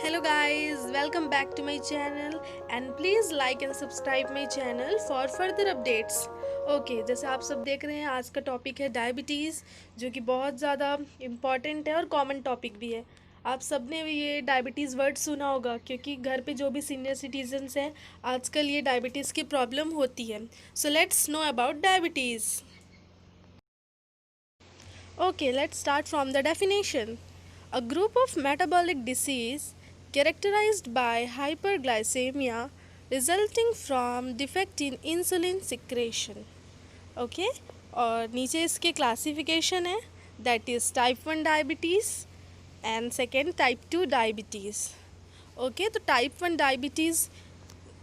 Hello guys, welcome back to my channel and please like and subscribe my channel for further updates. Okay जैसे आप सब देख रहे हैं आज का टॉपिक है डायबिटीज़, जो कि बहुत ज़्यादा इम्पॉर्टेंट है और कॉमन टॉपिक भी है। आप सब ने भी ये डायबिटीज़ वर्ड सुना होगा क्योंकि घर पे जो भी सीनियर सिटीजन्स हैं आजकल ये डायबिटीज़ की प्रॉब्लम होती है। So let's know about diabetes. Okay, let's start from the definition. A group of metabolic disease characterized by hyperglycemia resulting from defect in insulin secretion. Okay, और नीचे इसके क्लासिफिकेशन है that is type 1 diabetes and second type 2 diabetes. Okay, तो type 1 diabetes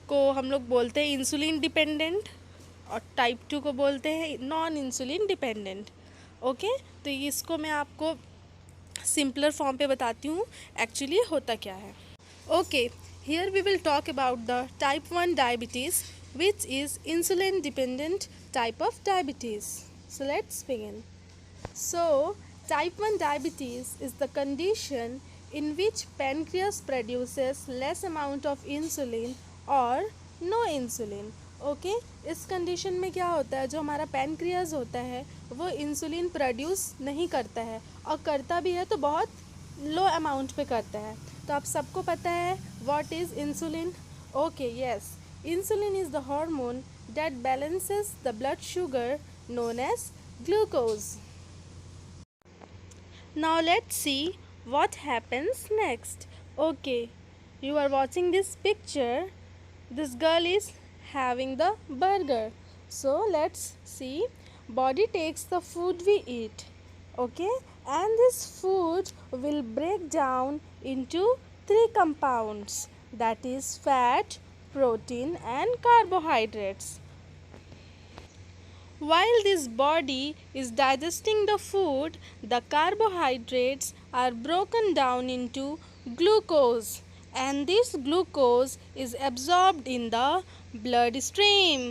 को हम लोग बोलते हैं इंसुलिन डिपेंडेंट और टाइप 2 को बोलते हैं नॉन इंसुलिन डिपेंडेंट। ओके, तो इसको मैं आपको सिंपलर फॉर्म पे बताती हूँ एक्चुअली होता क्या है। Okay, here we will talk about the type 1 diabetes which is insulin dependent type of diabetes. So let's begin. So type 1 diabetes is the condition in which pancreas produces less amount of insulin or no insulin. Okay, इस condition में क्या होता है, जो हमारा pancreas होता है वो इंसुलिन प्रोड्यूस नहीं करता है और करता भी है तो बहुत लो अमाउंट पे करता है। तो आप सबको पता है what is insulin. Okay, yes, insulin is the hormone that balances the blood sugar known as glucose. Now let's see what happens next. Okay, you are watching this picture. This girl is having the burger. So let's see. Body takes the food we eat. Okay, and this food will break down into three compounds, that is fat, protein and carbohydrates. While this body is digesting the food, the carbohydrates are broken down into glucose and this glucose is absorbed in the bloodstream.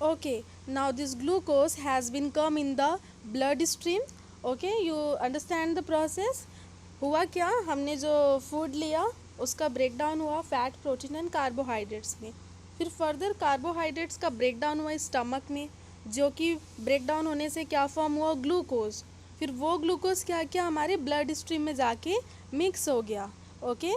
Okay, now this glucose has been come in the bloodstream. Okay, you understand the process. हुआ क्या, हमने जो food लिया उसका break down हुआ fat, protein and carbohydrates में। फिर further carbohydrates का ब्रेक डाउन हुआ स्टमक में, जो कि ब्रेक डाउन होने से क्या फॉर्म हुआ, ग्लूकोज। फिर वो ग्लूकोज क्या किया, हमारे ब्लड स्ट्रीम में जाके मिक्स हो गया। Okay,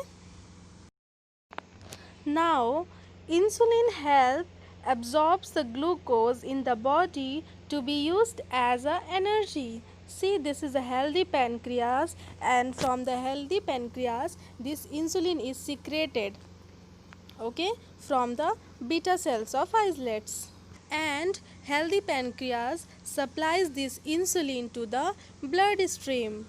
now insulin help absorbs the glucose in the body to be used as a energy. See, this is a healthy pancreas and from the healthy pancreas this insulin is secreted, okay, from the beta cells of islets, and healthy pancreas supplies this insulin to the bloodstream.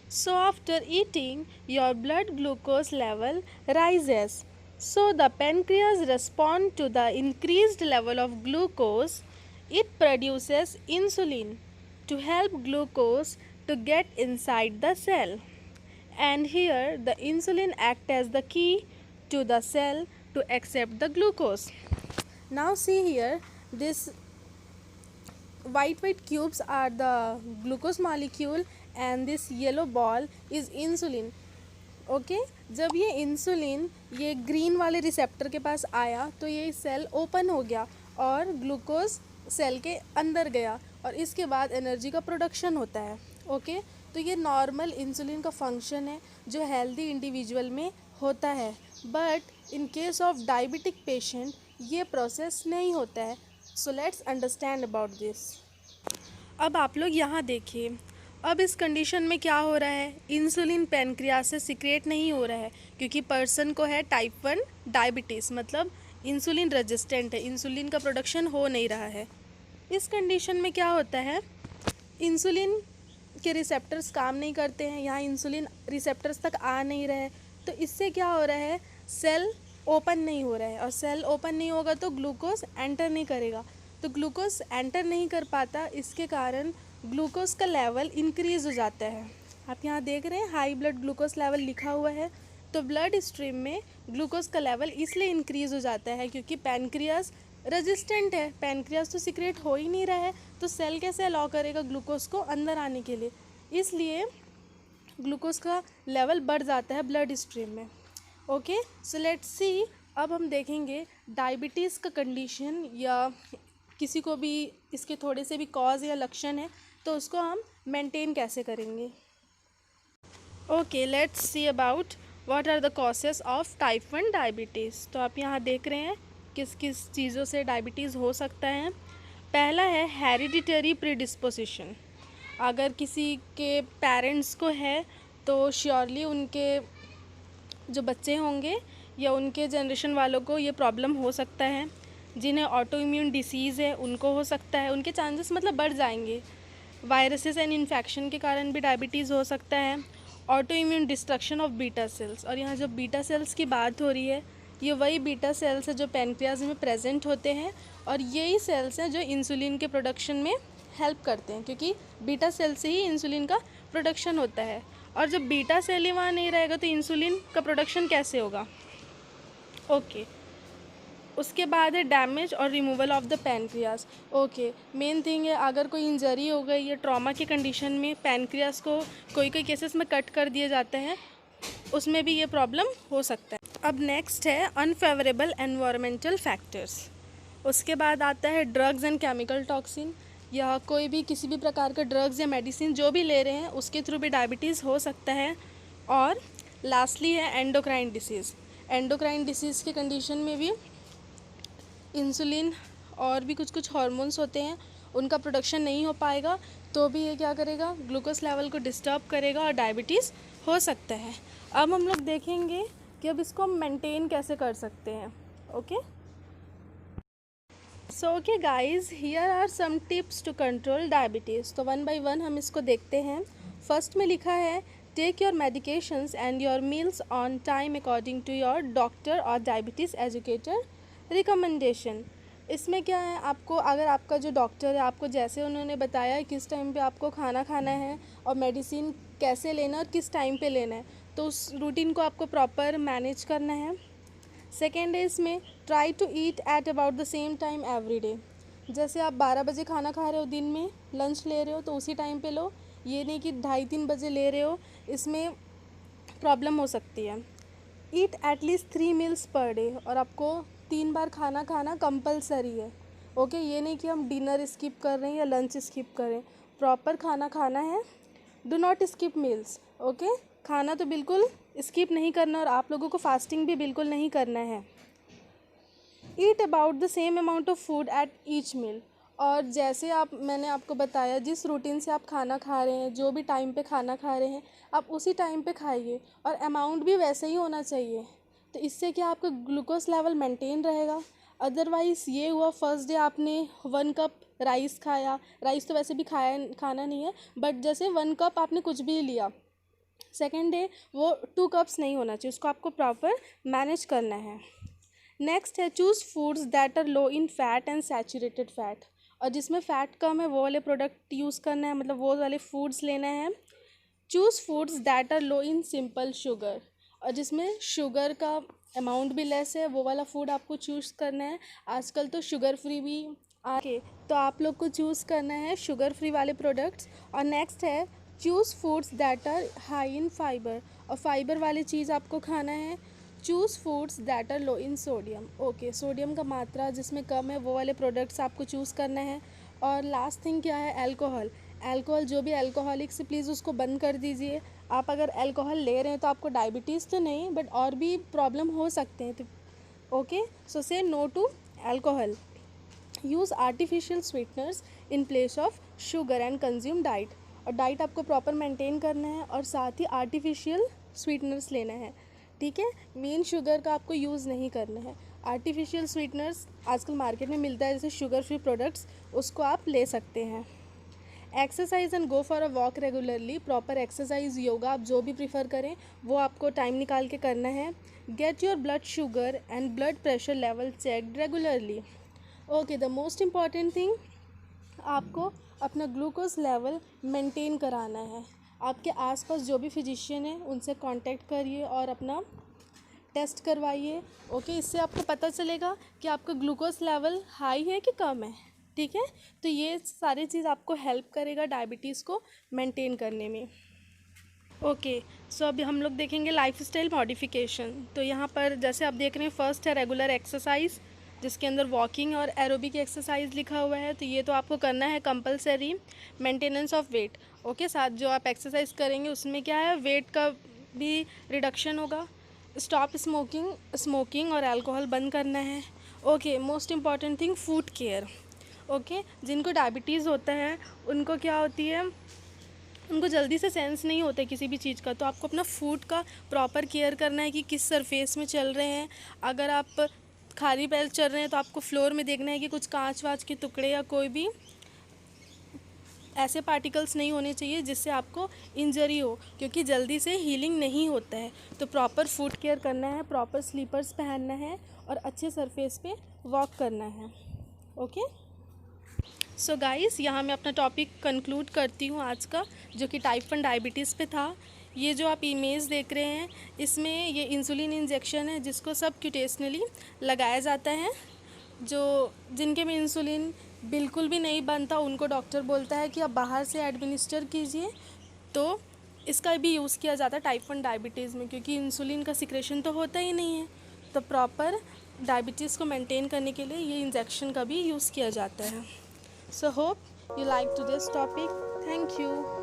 So after eating your blood glucose level rises. So the pancreas responds to the increased level of glucose. It produces insulin to help glucose to get inside the cell. And here the insulin acts as the key to the cell to accept the glucose. Now see here, this white cubes are the glucose molecule and this yellow ball is insulin. Okay, जब ये insulin ये green वाले receptor के पास आया तो ये cell open हो गया और ग्लूकोज सेल के अंदर गया और इसके बाद एनर्जी का प्रोडक्शन होता है। ओके, तो ये नॉर्मल इंसुलिन का फंक्शन है जो हेल्दी इंडिविजुअल में होता है, but in case of diabetic patient ये प्रोसेस नहीं होता है। So let's understand about this. अब आप लोग यहाँ देखिए, अब इस कंडीशन में क्या हो रहा है, इंसुलिन पैनक्रियास से सिक्रेट नहीं हो रहा है क्योंकि पर्सन को है टाइप 1 डायबिटीज़, मतलब इंसुलिन रेजिस्टेंट है, इंसुलिन का प्रोडक्शन हो नहीं रहा है। इस कंडीशन में क्या होता है, इंसुलिन के रिसेप्टर्स काम नहीं करते हैं, यहाँ इंसुलिन रिसेप्टर्स तक आ नहीं रहे, तो इससे क्या हो रहा है, सेल ओपन नहीं हो रहा है और सेल ओपन नहीं होगा तो ग्लूकोज एंटर नहीं करेगा, तो ग्लूकोज एंटर नहीं कर पाता, इसके कारण ग्लूकोज का लेवल इंक्रीज़ हो जाता है। आप यहाँ देख रहे हैं हाई ब्लड ग्लूकोज लेवल लिखा हुआ है, तो ब्लड स्ट्रीम में ग्लूकोज का लेवल इसलिए इंक्रीज़ हो जाता है क्योंकि पैनक्रियास रेजिस्टेंट है, पैनक्रियास तो सिक्रेट हो ही नहीं रहा है, तो सेल कैसे अलाउ करेगा ग्लूकोज को अंदर आने के लिए। इसलिए ग्लूकोज का लेवल बढ़ जाता है ब्लड स्ट्रीम में। ओके, सो लेट्स सी, अब हम देखेंगे डायबिटीज़ का कंडीशन या किसी को भी इसके थोड़े से भी कॉज या लक्षण है तो उसको हम मेंटेन कैसे करेंगे। Okay, let's see about what are the causes of type 1 diabetes. तो आप यहाँ देख रहे हैं किस किस चीज़ों से डायबिटीज़ हो सकता है। पहला है हेरिडिटरी प्रीडिस्पोजिशन। अगर किसी के पेरेंट्स को है तो श्योरली उनके जो बच्चे होंगे या उनके जनरेशन वालों को ये प्रॉब्लम हो सकता है। जिन्हें ऑटो इम्यून डिसीज़ है उनको हो सकता है, उनके चांसेस मतलब बढ़ जाएंगे। वायरसेस एंड इन्फेक्शन के कारण भी डायबिटीज़ हो सकता है। Auto immune destruction of beta cells, और यहाँ जो बीटा सेल्स की बात हो रही है ये वही बीटा सेल्स है जो पैनक्रियाज में प्रेजेंट होते हैं, और यही सेल्स हैं जो इंसुलिन के प्रोडक्शन में हेल्प करते हैं, क्योंकि बीटा सेल से ही इंसुलिन का प्रोडक्शन होता है। और जब बीटा सेल ही वहाँ नहीं रहेगा तो इंसुलिन का प्रोडक्शन कैसे होगा। ओके, उसके बाद है डैमेज और removal of the pancreas. Okay, main thing है अगर कोई इंजरी हो गई या ट्रॉमा की कंडीशन में पैनक्रियाज को कोई कोई केसेस में कट कर दिए जाते हैं, उसमें भी ये प्रॉब्लम हो सकता है। अब नेक्स्ट है अनफेवरेबल एनवायरमेंटल फैक्टर्स। उसके बाद आता है ड्रग्स एंड केमिकल टॉक्सिन, या कोई भी किसी भी प्रकार का ड्रग्स या मेडिसिन जो भी ले रहे हैं उसके थ्रू भी डायबिटीज़ हो सकता है। और लास्टली है एंडोक्राइन डिसीज़। एंडोक्राइन डिसीज़ के कंडीशन में भी इंसुलिन और भी कुछ कुछ हार्मोन्स होते हैं, उनका प्रोडक्शन नहीं हो पाएगा तो भी ये क्या करेगा, ग्लूकोज लेवल को डिस्टर्ब करेगा और डायबिटीज़ हो सकता है। अब हम लोग देखेंगे कि अब इसको हम मेंटेन कैसे कर सकते हैं। Okay, so okay guys, here are some tips to control diabetes. तो वन बाय वन हम इसको देखते हैं। फर्स्ट में लिखा है take your medications and your meals on time according to your doctor और डायबिटीज़ एजुकेटर रिकमेंडेशन। इसमें क्या है, आपको अगर आपका जो डॉक्टर है आपको जैसे उन्होंने बताया है किस टाइम पे आपको खाना खाना है और मेडिसिन कैसे लेना और किस टाइम पे लेना है, तो उस रूटीन को आपको प्रॉपर मैनेज करना है। सेकेंड है इसमें try to eat at about the same time every day. जैसे आप 12 बजे खाना खा रहे हो, दिन में लंच ले रहे हो तो उसी टाइम पे लो, ये नहीं कि 2:30-3 बजे ले रहे हो, इसमें प्रॉब्लम हो सकती है। ईट एटलीस्ट 3 मील्स पर डे, और आपको 3 बार खाना खाना कंपलसरी है। ओके, ये नहीं कि हम डिनर स्किप कर रहे हैं या लंच स्किप कर रहे हैं, प्रॉपर खाना खाना है। Do not skip meals. Okay, खाना तो बिल्कुल स्किप नहीं करना, और आप लोगों को फास्टिंग भी बिल्कुल नहीं करना है। Eat about the same amount of food at each meal, और जैसे मैंने आपको बताया जिस रूटीन से आप खाना खा रहे हैं, जो भी टाइम पे खाना खा रहे हैं आप उसी टाइम पे खाइए, और अमाउंट भी वैसे ही होना चाहिए। तो इससे क्या आपका ग्लूकोज लेवल मेंटेन रहेगा। अदरवाइज़ ये हुआ फर्स्ट डे आपने 1 कप राइस खाया, राइस तो वैसे भी खाना नहीं है, बट जैसे 1 कप आपने कुछ भी लिया, सेकेंड डे वो 2 कप्स नहीं होना चाहिए, उसको आपको प्रॉपर मैनेज करना है। नेक्स्ट है choose foods that are low in fat and saturated fat, और जिसमें फ़ैट कम है वो वाले प्रोडक्ट यूज़ करना है, मतलब वो वाले फूड्स लेना है। Choose foods that are low in simple sugar, और जिसमें शुगर का अमाउंट भी लेस है वो वाला फूड आपको चूज़ करना है। आजकल तो शुगर फ्री भी आके, तो आप लोग को चूज़ करना है शुगर फ्री वाले प्रोडक्ट्स। और नेक्स्ट है choose foods that are high in fibre, और फाइबर वाली चीज़ आपको खाना है। Choose foods that are low in sodium. Okay, sodium का मात्रा जिसमें कम है वो वाले प्रोडक्ट्स आपको चूज़ करना है। और लास्ट थिंग क्या है, अल्कोहल। अल्कोहल जो भी अल्कोहलिक से प्लीज़ उसको बंद कर दीजिए। आप अगर अल्कोहल ले रहे हैं तो आपको डायबिटीज़ तो नहीं बट और भी प्रॉब्लम हो सकते हैं, तो okay, so say no to alcohol. Use artificial sweeteners in place of sugar and consume diet, और डाइट आपको प्रॉपर मेंटेन करना है और साथ ही आर्टिफिशियल स्वीटनर्स लेना है। ठीक है, मेन शुगर का आपको यूज़ नहीं करना है। आर्टिफिशियल स्वीटनर्स आजकल मार्केट में मिलता है जैसे शुगर फ्री प्रोडक्ट्स, उसको आप ले सकते हैं। Exercise and go for a walk regularly. Proper exercise yoga आप जो भी प्रीफर करें वो आपको टाइम निकाल के करना है। Get your blood sugar and blood pressure level checked regularly. Okay, the most important thing, आपको अपना ग्लूकोज लेवल मेंटेन कराना है। आपके आसपास जो भी फिजिशियन है उनसे कांटेक्ट करिए और अपना टेस्ट करवाइए। ओके, इससे आपको पता चलेगा कि आपका ग्लूकोज लेवल हाई है कि कम है। ठीक है, तो ये सारी चीज़ आपको हेल्प करेगा डायबिटीज़ को मेंटेन करने में। ओके, सो अभी हम लोग देखेंगे लाइफस्टाइल मॉडिफिकेशन। तो यहाँ पर जैसे आप देख रहे हैं, फर्स्ट है रेगुलर एक्सरसाइज, जिसके अंदर वॉकिंग और एरोबिक एक्सरसाइज लिखा हुआ है। तो ये तो आपको करना है compulsory. Maintenance of weight, okay, साथ जो आप एक्सरसाइज करेंगे उसमें क्या है, वेट का भी रिडक्शन होगा। स्टॉप स्मोकिंग और अल्कोहल बंद करना है। Okay, most important thing, food care. Okay, जिनको डायबिटीज़ होता है उनको क्या होती है, उनको जल्दी से सेंस नहीं होता है किसी भी चीज़ का। तो आपको अपना फूड का प्रॉपर केयर करना है कि किस सरफेस में चल रहे हैं। अगर आप खाली पैर चल रहे हैं तो आपको फ्लोर में देखना है कि कुछ कांच वाच के टुकड़े या कोई भी ऐसे पार्टिकल्स नहीं होने चाहिए जिससे आपको इंजरी हो, क्योंकि जल्दी से हीलिंग नहीं होता है। तो प्रॉपर फूड केयर करना है, प्रॉपर स्लीपर्स पहनना है और अच्छे सरफेस पे वॉक करना है। ओके, सो गाइस, यहाँ मैं अपना टॉपिक कंक्लूड करती हूँ आज का, जो कि टाइप 1 डायबिटीज़ पे था। ये जो आप इमेज देख रहे हैं, इसमें ये इंसुलिन इंजेक्शन है जिसको सब क्यूटेशनली लगाया जाता है। जिनके में इंसुलिन बिल्कुल भी नहीं बनता उनको डॉक्टर बोलता है कि आप बाहर से एडमिनिस्टर कीजिए। तो इसका भी यूज़ किया जाता है टाइप 1 डायबिटीज़ में, क्योंकि इंसुलिन का सिक्रेशन तो होता ही नहीं है। तो प्रॉपर डायबिटीज़ को मेंटेन करने के लिए ये इंजेक्शन का भी यूज़ किया जाता है। So hope you like today's topic. Thank you.